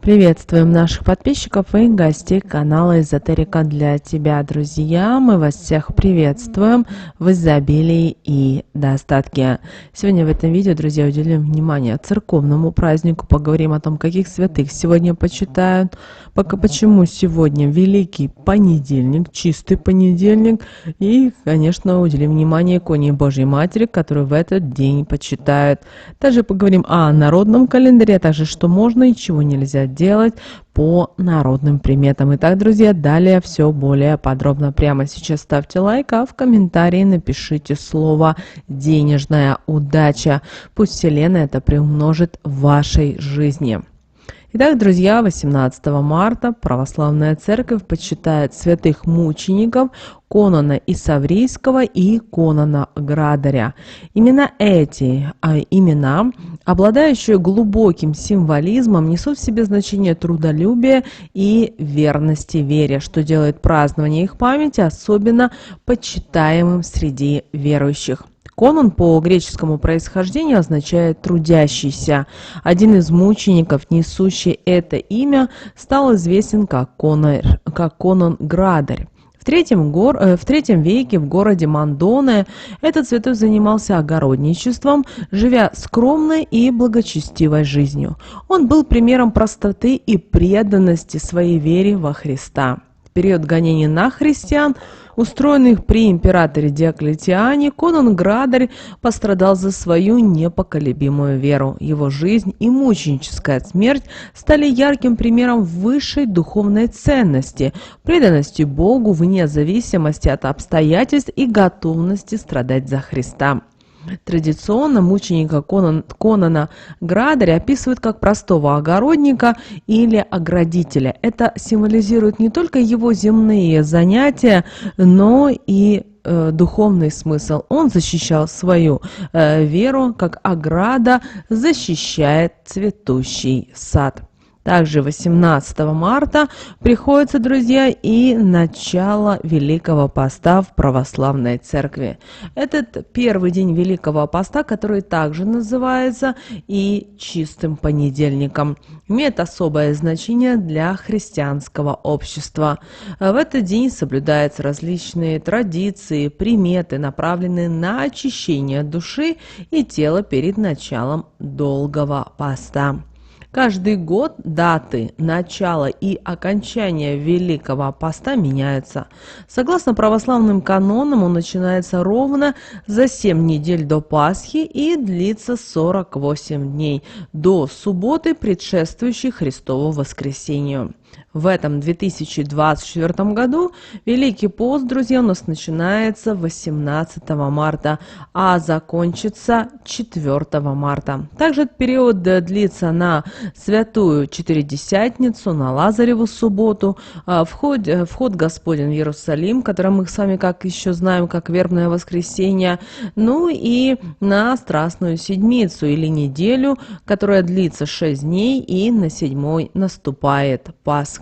Приветствуем наших подписчиков и гостей канала Эзотерика для тебя, друзья. Мы вас всех приветствуем в изобилии и достатке. Сегодня в этом видео, друзья, уделим внимание церковному празднику, поговорим о том, каких святых сегодня почитают, почему сегодня Великий понедельник, чистый понедельник, и, конечно, уделим внимание иконе Божьей Матери, которую в этот день почитают. Также поговорим о народном календаре, а также что можно и чего нельзя делать по народным приметам. Итак, друзья, далее все более подробно. Прямо сейчас ставьте лайк, а в комментарии напишите слово «денежная удача». Пусть Вселенная это приумножит в вашей жизни. Итак, друзья, 18 марта Православная Церковь почитает святых мучеников Конона Исаврийского и Конона Градаря. Именно эти имена, обладающие глубоким символизмом, несут в себе значение трудолюбия и верности вере, что делает празднование их памяти особенно почитаемым среди верующих. Конон по греческому происхождению означает «трудящийся». Один из мучеников, несущий это имя, стал известен как Конон Градарь. В III веке в городе Мандоне этот святой занимался огородничеством, живя скромной и благочестивой жизнью. Он был примером простоты и преданности своей вере во Христа. В период гонений на христиан, устроенных при императоре Диоклетиане, Конон Градарь пострадал за свою непоколебимую веру. Его жизнь и мученическая смерть стали ярким примером высшей духовной ценности, преданности Богу вне зависимости от обстоятельств и готовности страдать за Христа. Традиционно мученика Конона Градаря описывают как простого огородника или оградителя. Это символизирует не только его земные занятия, но и духовный смысл. Он защищал свою веру, как ограда защищает цветущий сад. Также 18 марта приходится, друзья, и начало Великого Поста в Православной Церкви. Этот первый день Великого Поста, который также называется и чистым понедельником, имеет особое значение для христианского общества. В этот день соблюдаются различные традиции, приметы, направленные на очищение души и тела перед началом долгого поста. Каждый год даты начала и окончания Великого Поста меняются. Согласно православным канонам, он начинается ровно за 7 недель до Пасхи и длится 48 дней до субботы, предшествующей Христову воскресению. В этом 2024 году Великий пост, друзья, у нас начинается 18 марта, а закончится 4 марта. Также этот период длится на Святую Четыредесятницу, на Лазареву субботу, вход Господень в Иерусалим, который мы с вами как еще знаем, как вербное воскресенье, ну и на Страстную Седмицу или неделю, которая длится 6 дней, и на 7-й наступает Пасха.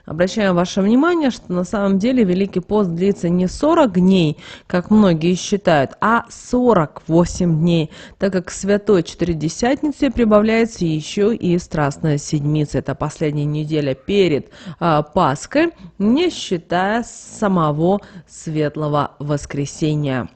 Обращаем ваше внимание, что на самом деле Великий пост длится не 40 дней, как многие считают, а 48 дней, так как к Святой Четыредесятнице прибавляется еще и Страстная Седмица. Это последняя неделя перед Пасхой, не считая самого Светлого Воскресения.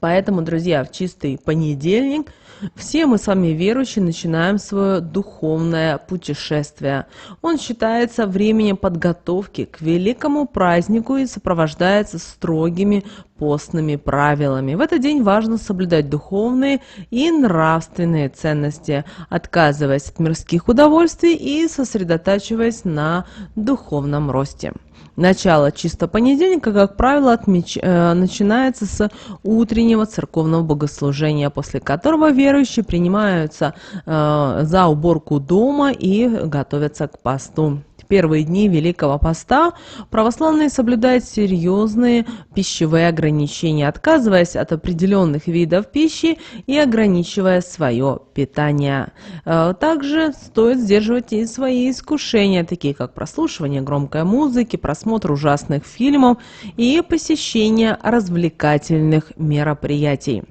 Поэтому, друзья, в чистый понедельник все мы с вами верующие начинаем свое духовное путешествие. Он считается временем подготовки к великому празднику и сопровождается строгими постными правилами. В этот день важно соблюдать духовные и нравственные ценности, отказываясь от мирских удовольствий и сосредотачиваясь на духовном росте. Начало чисто понедельника, как правило, начинается с утреннего церковного богослужения, после которого верующие принимаются за уборку дома и готовятся к посту. В первые дни Великого Поста православные соблюдают серьезные пищевые ограничения, отказываясь от определенных видов пищи и ограничивая свое питание. Также стоит сдерживать и свои искушения, такие как прослушивание громкой музыки, просмотр ужасных фильмов и посещение развлекательных мероприятий.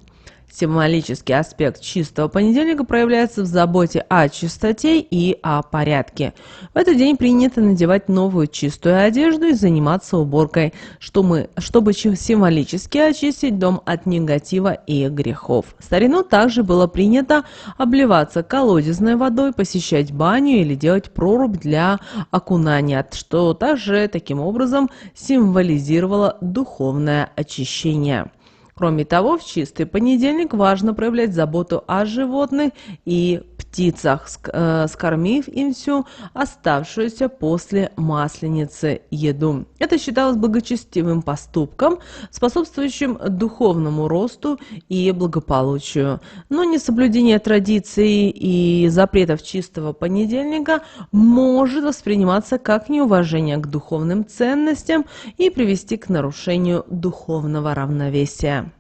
Символический аспект чистого понедельника проявляется в заботе о чистоте и о порядке. В этот день принято надевать новую чистую одежду и заниматься уборкой, чтобы символически очистить дом от негатива и грехов. В старину также было принято обливаться колодезной водой, посещать баню или делать прорубь для окунания, что также таким образом символизировало духовное очищение. Кроме того, в чистый понедельник важно проявлять заботу о животных и птицах, скормив им всю оставшуюся после Масленицы еду. Это считалось благочестивым поступком, способствующим духовному росту и благополучию. Но несоблюдение традиций и запретов чистого понедельника может восприниматься как неуважение к духовным ценностям и привести к нарушению духовного равновесия.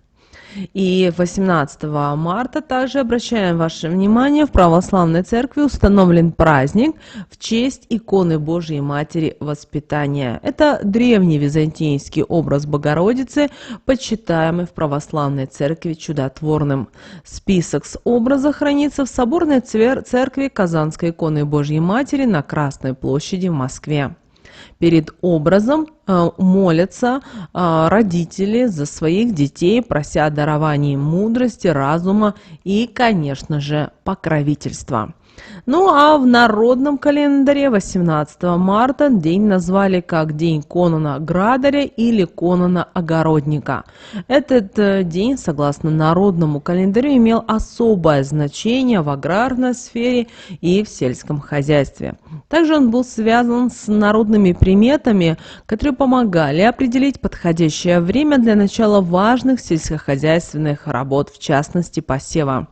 И 18 марта также обращаем ваше внимание, в православной церкви установлен праздник в честь иконы Божьей Матери Воспитания. Это древний византийский образ Богородицы, почитаемый в православной церкви чудотворным. Список с образа хранится в соборной церкви Казанской иконы Божьей Матери на Красной площади в Москве. Перед образом молятся родители за своих детей, прося дарований мудрости, разума и, конечно же, покровительства. Ну а в народном календаре 18 марта день назвали как День Конона Градаря или Конона Огородника. Этот день, согласно народному календарю, имел особое значение в аграрной сфере и в сельском хозяйстве. Также он был связан с народными приметами, которые помогали определить подходящее время для начала важных сельскохозяйственных работ, в частности посева.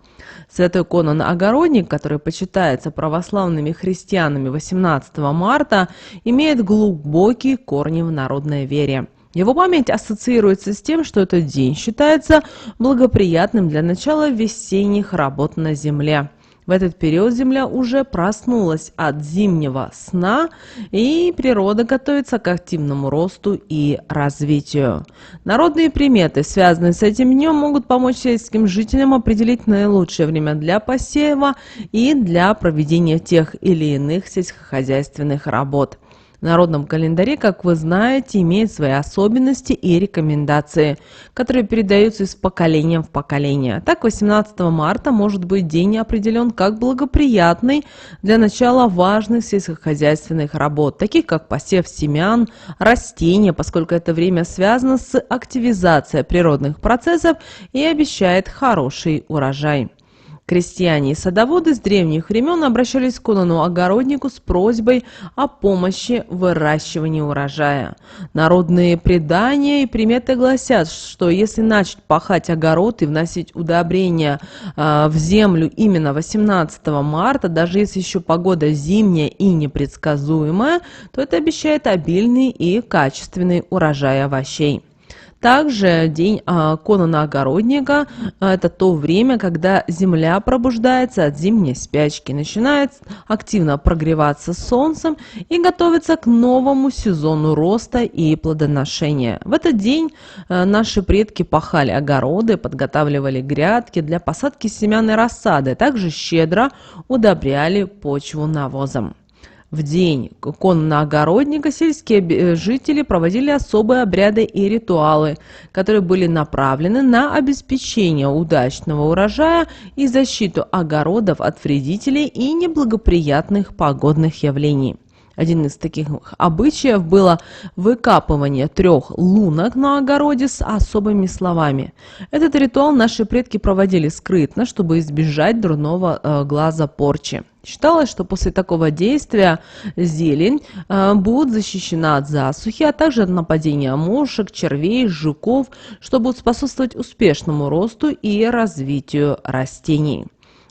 Святой Конон Огородник, который почитается православными христианами 18 марта, имеет глубокие корни в народной вере. Его память ассоциируется с тем, что этот день считается благоприятным для начала весенних работ на земле. В этот период земля уже проснулась от зимнего сна, и природа готовится к активному росту и развитию. Народные приметы, связанные с этим днем, могут помочь сельским жителям определить наилучшее время для посева и для проведения тех или иных сельскохозяйственных работ. В народном календаре, как вы знаете, имеет свои особенности и рекомендации, которые передаются из поколения в поколение. Так, 18 марта может быть день определен как благоприятный для начала важных сельскохозяйственных работ, таких как посев семян, растения, поскольку это время связано с активизацией природных процессов и обещает хороший урожай. Крестьяне и садоводы с древних времен обращались к Конону-огороднику с просьбой о помощи в выращивании урожая. Народные предания и приметы гласят, что если начать пахать огород и вносить удобрения в землю именно 18 марта, даже если еще погода зимняя и непредсказуемая, то это обещает обильный и качественный урожай овощей. Также день Конона-огородника – это то время, когда земля пробуждается от зимней спячки, начинает активно прогреваться солнцем и готовится к новому сезону роста и плодоношения. В этот день наши предки пахали огороды, подготавливали грядки для посадки семян и рассады, также щедро удобряли почву навозом. В день Конона-огородника сельские жители проводили особые обряды и ритуалы, которые были направлены на обеспечение удачного урожая и защиту огородов от вредителей и неблагоприятных погодных явлений. Один из таких обычаев было выкапывание 3 лунок на огороде с особыми словами. Этот ритуал наши предки проводили скрытно, чтобы избежать дурного глаза порчи. Считалось, что после такого действия зелень будет защищена от засухи, а также от нападения мошек, червей, жуков, что будет способствовать успешному росту и развитию растений.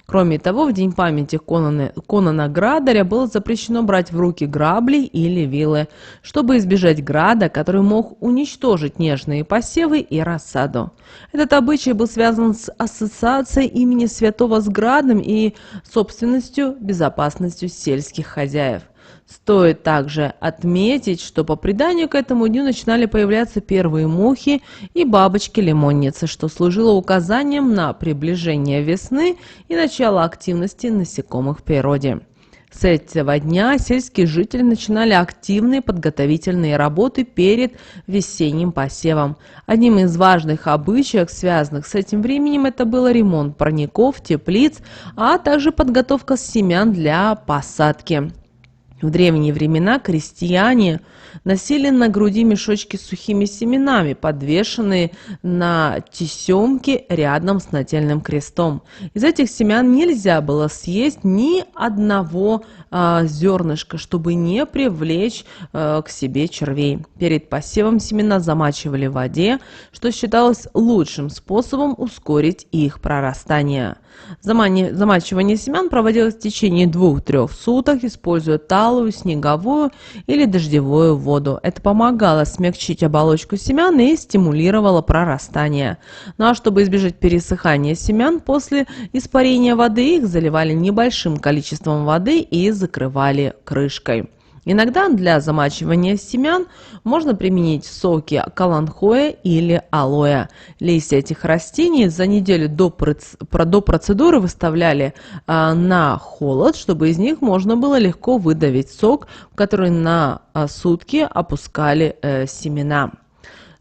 Кроме того, в день памяти Конона Градаря было запрещено брать в руки грабли или вилы, чтобы избежать града, который мог уничтожить нежные посевы и рассаду. Этот обычай был связан с ассоциацией имени святого с градом и собственностью, безопасностью сельских хозяев. Стоит также отметить, что по преданию к этому дню начинали появляться первые мухи и бабочки-лимонницы, что служило указанием на приближение весны и начало активности насекомых в природе. С этого дня сельские жители начинали активные подготовительные работы перед весенним посевом. Одним из важных обычаев, связанных с этим временем, это был ремонт парников, теплиц, а также подготовка семян для посадки. В древние времена крестьяне носили на груди мешочки с сухими семенами, подвешенные на тесемке рядом с нательным крестом. Из этих семян нельзя было съесть ни одного зернышка, чтобы не привлечь к себе червей. Перед посевом семена замачивали в воде, что считалось лучшим способом ускорить их прорастание. Замачивание семян проводилось в течение 2-3 суток, используя талую, снеговую или дождевую воду. Это помогало смягчить оболочку семян и стимулировало прорастание. Ну а чтобы избежать пересыхания семян, после испарения воды их заливали небольшим количеством воды и закрывали крышкой. Иногда для замачивания семян можно применить соки каланхоя или алоэ. Листья этих растений за неделю до процедуры выставляли на холод, чтобы из них можно было легко выдавить сок, в который на сутки опускали семена.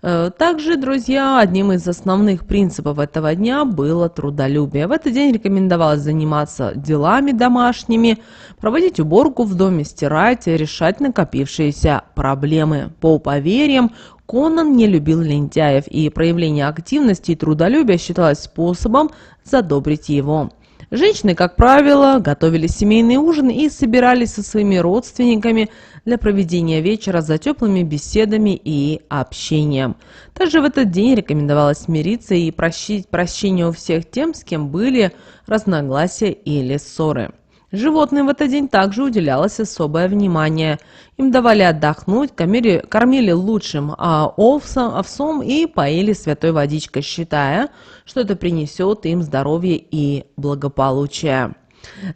Также, друзья, одним из основных принципов этого дня было трудолюбие. В этот день рекомендовалось заниматься делами домашними, проводить уборку в доме, стирать и решать накопившиеся проблемы. По поверьям, Конан не любил лентяев, и проявление активности и трудолюбия считалось способом задобрить его. Женщины, как правило, готовили семейный ужин и собирались со своими родственниками для проведения вечера за теплыми беседами и общением. Также в этот день рекомендовалось мириться и просить прощения у всех тем, с кем были разногласия или ссоры. Животным в этот день также уделялось особое внимание. Им давали отдохнуть, кормили лучшим овсом и поили святой водичкой, считая, что это принесет им здоровье и благополучие.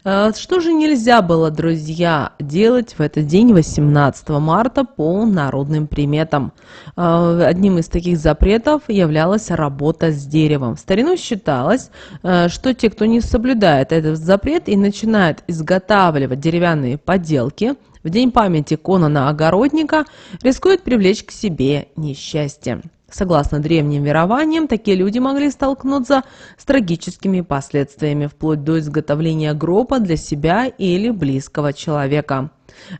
Что же нельзя было, друзья, делать в этот день, 18 марта, по народным приметам? Одним из таких запретов являлась работа с деревом. В старину считалось, что те, кто не соблюдает этот запрет и начинает изготавливать деревянные поделки в день памяти Конана Огородника, рискуют привлечь к себе несчастье. Согласно древним верованиям, такие люди могли столкнуться с трагическими последствиями, вплоть до изготовления гроба для себя или близкого человека.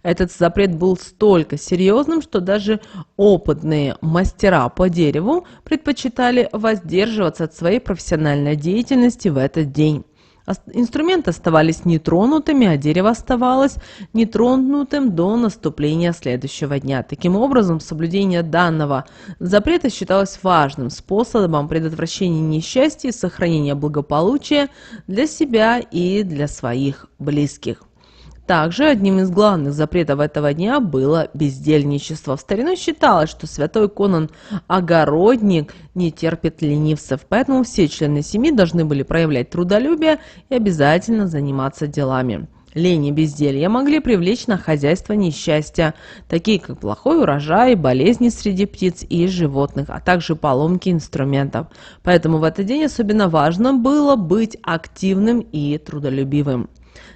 Этот запрет был столько серьезным, что даже опытные мастера по дереву предпочитали воздерживаться от своей профессиональной деятельности в этот день. Инструменты оставались нетронутыми, а дерево оставалось нетронутым до наступления следующего дня. Таким образом, соблюдение данного запрета считалось важным способом предотвращения несчастья и сохранения благополучия для себя и для своих близких. Также одним из главных запретов этого дня было бездельничество. В старину считалось, что святой Конан Огородник не терпит ленивцев, поэтому все члены семьи должны были проявлять трудолюбие и обязательно заниматься делами. Лень и безделье могли привлечь на хозяйство несчастья, такие как плохой урожай, болезни среди птиц и животных, а также поломки инструментов. Поэтому в этот день особенно важно было быть активным и трудолюбивым.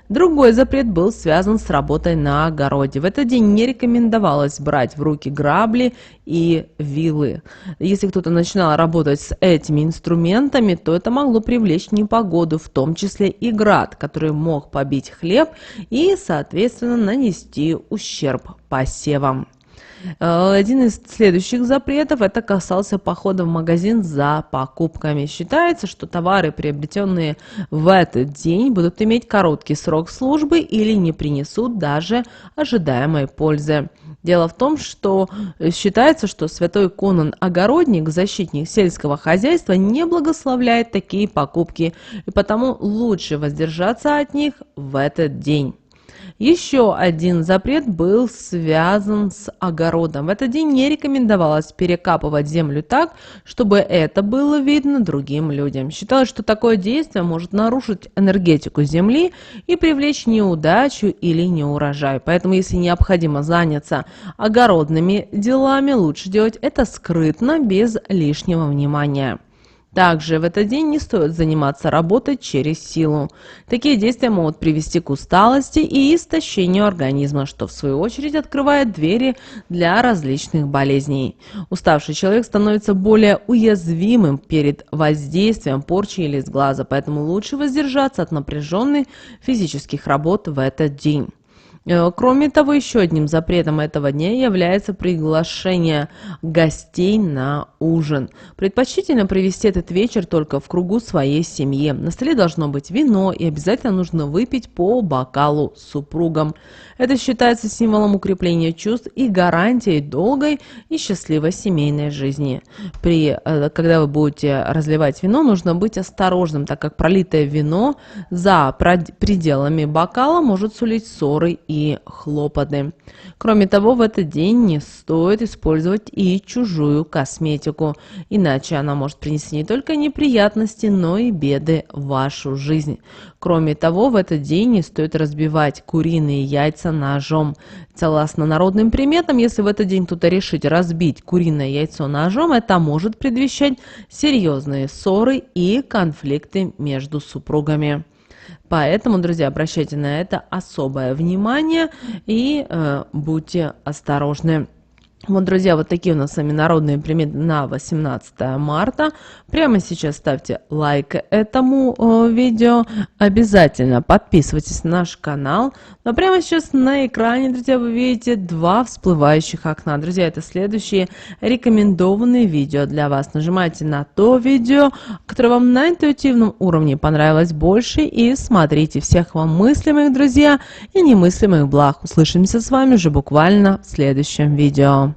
Другой запрет был связан с работой на огороде. В этот день не рекомендовалось брать в руки грабли и вилы. Если кто-то начинал работать с этими инструментами, то это могло привлечь непогоду, в том числе и град, который мог побить хлеб и, соответственно, нанести ущерб посевам. Один из следующих запретов это касался похода в магазин за покупками. Считается, что товары, приобретенные в этот день, будут иметь короткий срок службы или не принесут даже ожидаемой пользы. Дело в том, что считается, что святой Конан Огородник, защитник сельского хозяйства, не благословляет такие покупки, и потому лучше воздержаться от них в этот день. Еще один запрет был связан с огородом. В этот день не рекомендовалось перекапывать землю так, чтобы это было видно другим людям. Считалось, что такое действие может нарушить энергетику земли и привлечь неудачу или неурожай. Поэтому, если необходимо заняться огородными делами, лучше делать это скрытно, без лишнего внимания. Также в этот день не стоит заниматься работой через силу. Такие действия могут привести к усталости и истощению организма, что в свою очередь открывает двери для различных болезней. Уставший человек становится более уязвимым перед воздействием порчи или сглаза, поэтому лучше воздержаться от напряженных физических работ в этот день. Кроме того, еще одним запретом этого дня является приглашение гостей на ужин. Предпочтительно провести этот вечер только в кругу своей семьи. На столе должно быть вино, и обязательно нужно выпить по бокалу с супругом. Это считается символом укрепления чувств и гарантией долгой и счастливой семейной жизни. Когда вы будете разливать вино, нужно быть осторожным, так как пролитое вино за пределами бокала может сулить ссоры и хлопоты. Кроме того, в этот день не стоит использовать и чужую косметику, иначе она может принести не только неприятности, но и беды в вашу жизнь. Кроме того, в этот день не стоит разбивать куриные яйца ножом. Согласно народным приметам, если в этот день кто-то решит разбить куриное яйцо ножом, это может предвещать серьезные ссоры и конфликты между супругами. Поэтому, друзья, обращайте на это особое внимание и будьте осторожны. Вот, друзья, вот такие у нас с вами народные приметы на 18 марта. Прямо сейчас ставьте лайк этому видео. Обязательно подписывайтесь на наш канал. Но прямо сейчас на экране, друзья, вы видите два всплывающих окна. Друзья, это следующие рекомендованные видео для вас. Нажимайте на то видео, которое вам на интуитивном уровне понравилось больше, и смотрите. Всех вам мыслимых, друзья, и немыслимых благ. Услышимся с вами уже буквально в следующем видео.